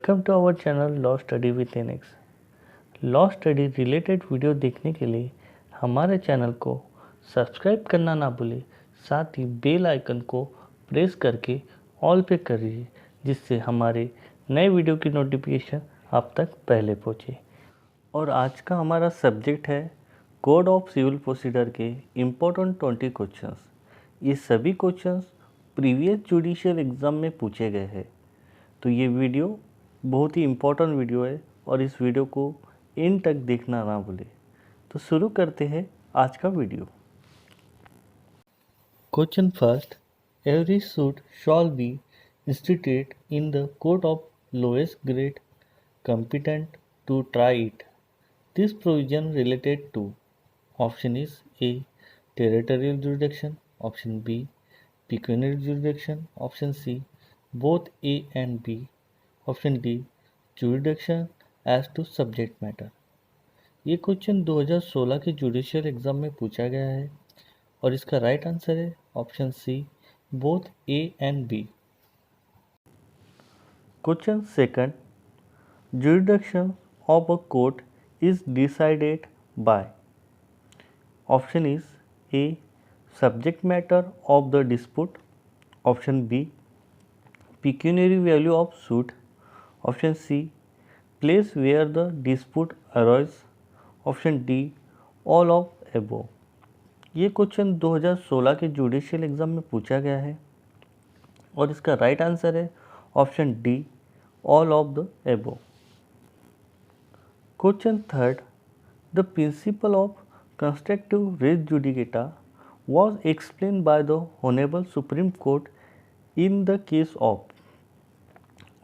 Welcome to our channel law study with NX. Law study related video देखने के लिए हमारे चैनल को सब्सक्राइब करना ना भूलें, साथ ही बेल आइकन को प्रेस करके ऑल पे करिए, जिससे हमारे नए वीडियो की नोटिफिकेशन आप तक पहले पहुंचे। और आज का हमारा सब्जेक्ट है कोड ऑफ सिविल प्रोसीजर के इम्पोर्टेंट 20 क्वेश्चंस। ये सभी क्वेश्चंस प्रीवियस जुडिशियल एग्ज़ाम में पूछे गए हैं, तो ये वीडियो बहुत ही इम्पोर्टेंट वीडियो है और इस वीडियो को एंड तक देखना ना भूलें। तो शुरू करते हैं आज का video. Question first, every suit shawl B instituted in the court of lowest grade competent to try it. This provision related to option is A. Territorial jurisdiction, option B. Pecuniary jurisdiction, option C. Both A and B, option D jurisdiction as to subject matter. ये question 2016 के judicial exam में पूछा गया है और इसका right answer है option C, both A and B. Question second, jurisdiction of a court is decided by, option is A subject matter of the dispute, option B pecuniary value of suit, option C place where the dispute arose, option D all of above। ये question 2016 के judicial exam में पूछा गया है और इसका right answer है option D all of the above। Question third, the principle of constructive res judicata was explained by the Honorable Supreme Court in the case of,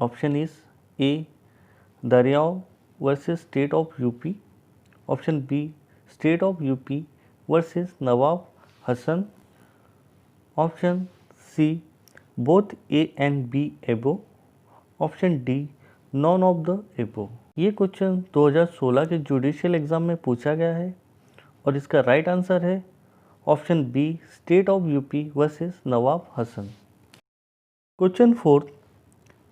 option is A Dariyao versus state of UP, option B state of UP versus Nawab Hasan, option C both A and B above, option D none of the above. ये question 2016 के judicial exam में पूछा गया है और इसका right answer है option B state of UP versus Nawab Hasan. Question fourth,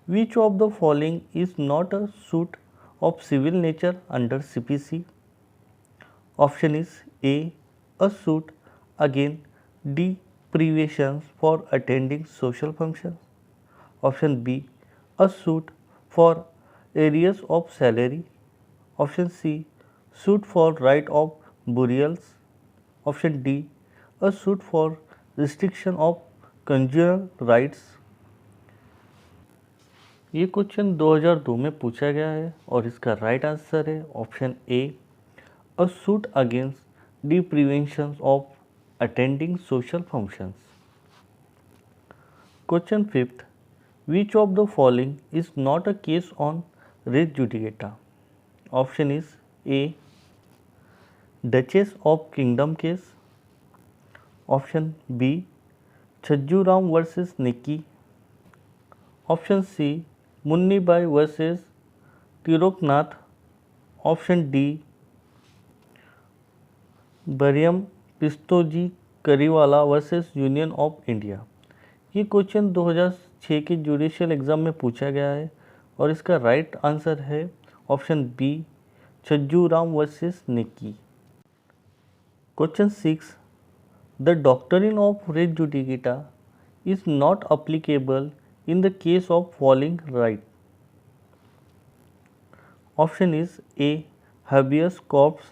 which of the following is not a suit of civil nature under CPC? Option is A. A suit against deprivations for attending social functions. Option B. A suit for arrears of salary. Option C. Suit for right of burials. Option D. A suit for restriction of conjugal rights. ये question 2002 में पूछा गया है और इसका right answer है option A, a suit against deprivation of attending social functions. Question fifth, which of the following is not a case on res judicata? Option is A duchess of kingdom case, option B Chhajjuram versus Nikki, option C Munnibai versus Tirokanath, option D Bariyam Pistoji Kariwala versus union of India. ये question 2006 के judicial exam में पूछा गया है और इसका right answer है option B Chhajjuram versus Nikki. Question six, the doctrine of res judicata is not applicable in the case of following right. Option is A. Habeas corpus,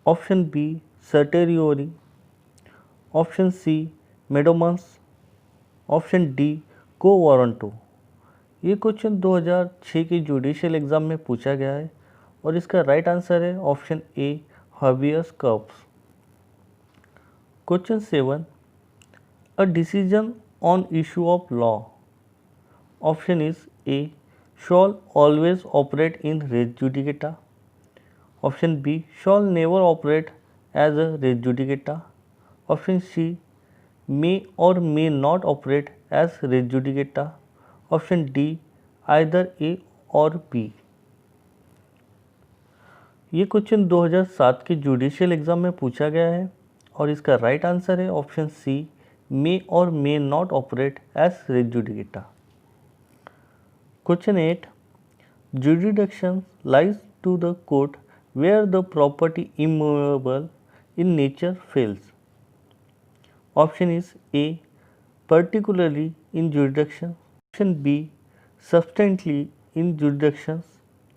option B. certiorari, option C. medomans, option D को warranto. ये question 2006 के judicial exam में पूछा गया है और इसका right answer है option A habeas corpus। Question seven, a decision on issue of law, option is A. shall always operate in res judicata, option B. shall never operate as a res judicata, option C. may or may not operate as res judicata, option D. either A or B। ये question 2007 के judicial exam में पूछा गया है और इसका right answer है option C, may or may not operate as res judicata। Question 8. Jurisdiction lies to the court where the property immovable in nature fails. Option is A. Particularly in jurisdiction. Option B. Substantially in jurisdictions.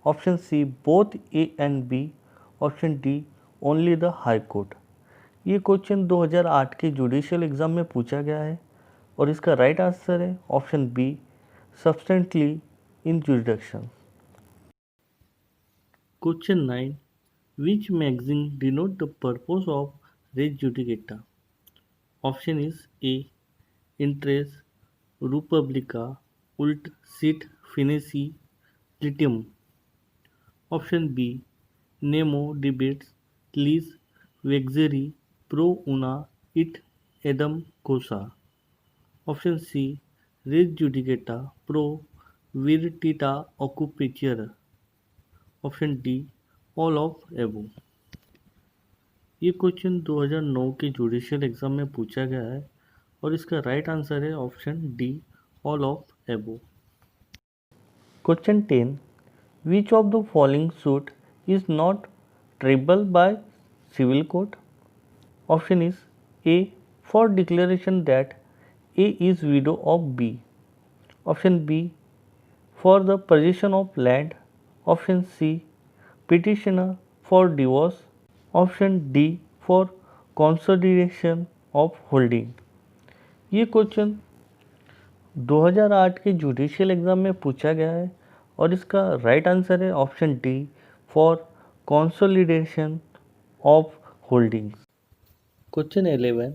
Option C. Both A and B. Option D. Only the High Court. ये question 2008 के judicial exam में पूछा गया है और इसका right answer है option B, substantially in jurisdiction. Question 9. Which magazine denote the purpose of res judicata? Option is A इंट्रेस, रूपब्लिका, उल्ट, सिट, फिनेसी, लिटियम। ऑप्शन बी नेमो, डिबेट्स, लीज, वेक्सेरी, प्रो उना, इट, एडम कोसा। ऑप्शन सी रेस जुडिकेटा, प्रो विरटिटा ऑक्यूपेचर। Option D all of above. ये क्वेश्चन 2009 के जुडिशियल एग्जाम में पूछा गया है और इसका राइट आंसर है ऑप्शन डी ऑल ऑफ एबो। Question 10. Which of the following suit is not treble by civil court? Option is A. For declaration that A is widow of B. Option B. For the possession of land. Option C. Petitioner for divorce. Option D. For consolidation of holding. ये question 2008 के judicial exam में पूछा गया है और इसका right answer है option D, for consolidation of holdings. Question 11.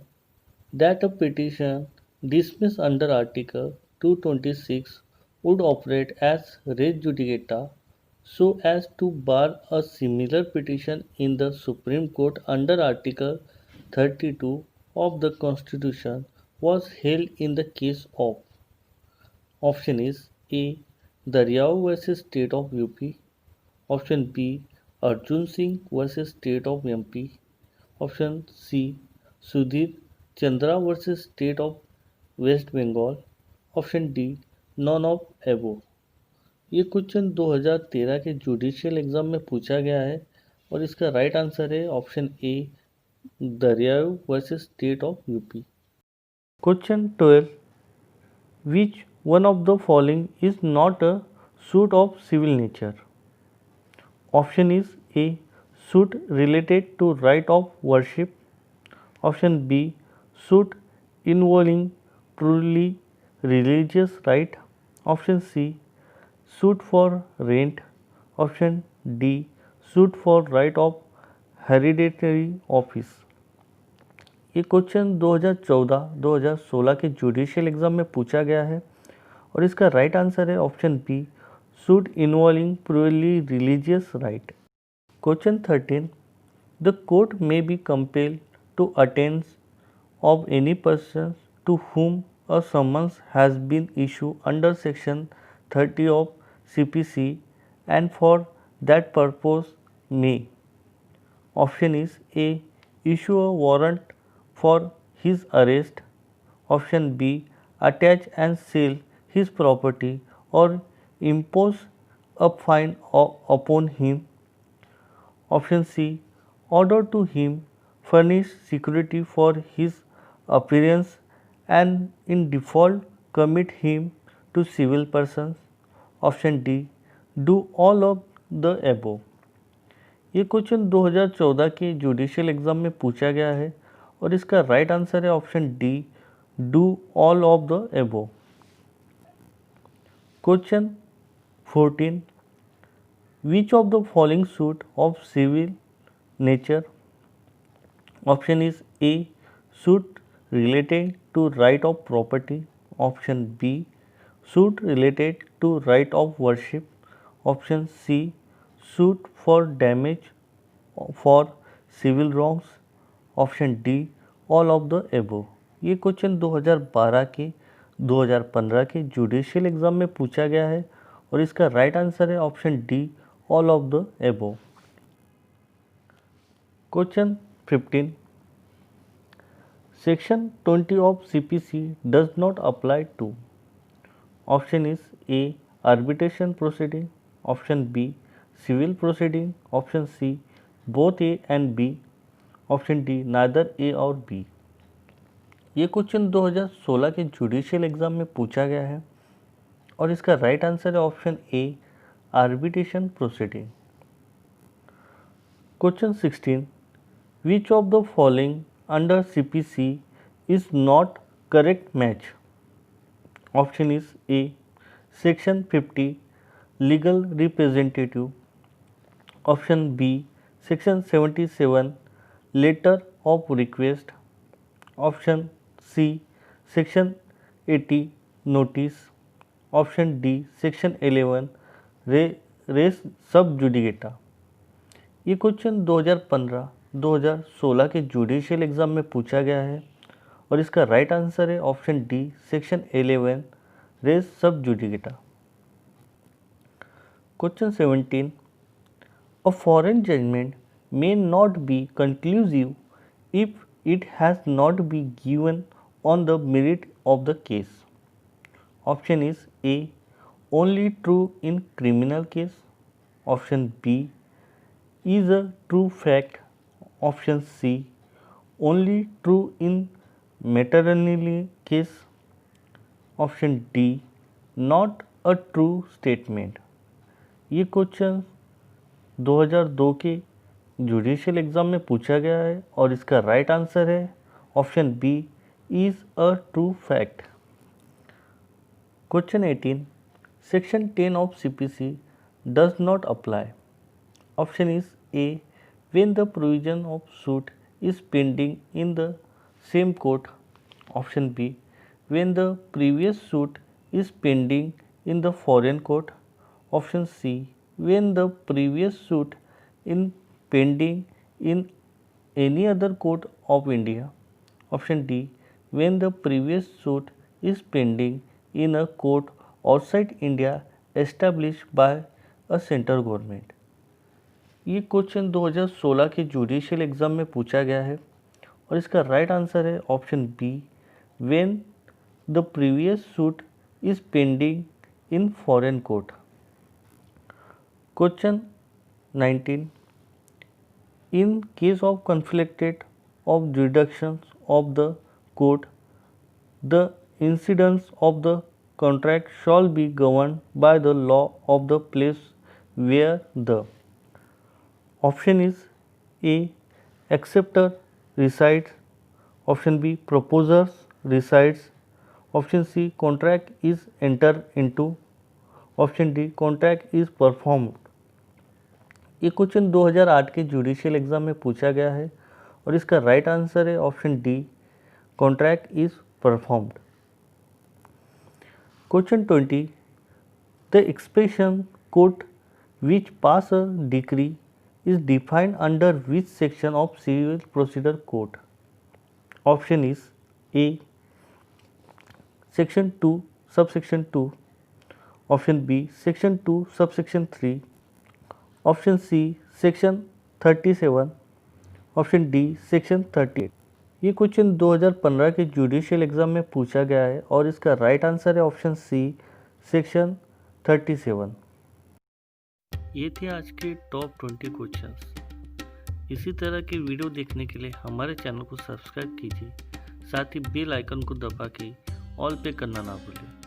That a petition dismiss under article 226 would operate as res judicata so as to bar a similar petition in the Supreme Court under Article 32 of the Constitution was held in the case of. Option is A. Daryao vs State of UP. Option B. Arjun Singh vs State of MP. Option C. Sudhir Chandra vs State of West Bengal. Option D. None of above. ये question 2013 के judicial exam में पूछा गया है और इसका right answer है option A, Dariyao versus state of UP. Question 12. Which one of the following is not a suit of civil nature? Option is A. Suit related to right of worship. Option B. Suit involving purely religious right. Option C. Suit for rent. Option D. Suit for right of hereditary office. ये question 2014-2016 के judicial exam में पूछा गया है और इसका right answer है option B, suit involving purely religious right. Question 13. The court may be compelled to attend of any person to whom a summons has been issued under section 30 of CPC and for that purpose may. Option is A. Issue a warrant for his arrest. Option B. Attach and seal his property or impose a fine upon him. Option C. Order to him furnish security for his appearance and in default commit him to civil persons. Option D. Do all of the above. ये question 2014 के judicial exam में पूछा गया है और इसका right answer है option D, do all of the above. Question 14. Which of the following suit of civil nature? Option is A. Suit related to right of property. Option B. Suit related to right of worship. Option C. Suit for damage for civil wrongs. Option D all of the above. ये question 2012 के 2015 के judicial exam में पूछा गया है और इसका right answer है option D, all of the above. Question 15. Section 20 of CPC does not apply to. Option is A. arbitration proceeding, option B civil proceeding, option C both A and B, option D neither A और B. ये question 2016 के judicial exam में पूछा गया है और इसका right answer है option A arbitration proceeding. Question 16 which of the following under CPC is not correct match, option is A section 50 legal representative, option B section 77 letter of request, option C section 80 notice, option D section 11 res sub judicata. ये question 2015-2016 के judicial exam में पूछा गया है और इसका right answer है option D section 11 res sub judicata. Question 17 a foreign judgment may not be conclusive if it has not been given on the merit of the case. Option is A only true in criminal case, option B is a true fact, option C only true in matrimonial case, option D not a true statement। ये question 2002 के judicial exam में पूछा गया है और इसका right answer है option B is a true fact. Question 18 section 10 of CPC does not apply, option is A when the provision of suit is pending in the same court, option B when the previous suit is pending in the foreign court, option C when the previous suit in pending in any other court of India, option D when the previous suit is pending in a court outside India established by a central government। ये question 2016 के judicial exam में पूछा गया है और इसका right answer है option B when the previous suit is pending in foreign court। Question 19 in case of conflicted of jurisdictions of the court, the incidence of the contract shall be governed by the law of the place where the, option is A acceptor resides, option B proposers resides, option C contract is entered into, option D contract is performed। ये question 2008 के judicial exam में पूछा गया है और इसका right answer है option D contract is performed. Question 20 the expression court which pass a decree is defined under which section of civil procedure code, option is A section 2 subsection 2, option B section 2 subsection 3, option C section 37, option D section 38। ये question 2015 के judicial exam में पूछा गया है और इसका right answer है option C section 37। ये थे आज के टॉप 20 क्वेश्चंस। इसी तरह के वीडियो देखने के लिए हमारे चैनल को सब्सक्राइब कीजिए, साथ ही बेल आइकन को दबा के ऑल पे करना ना भूलें।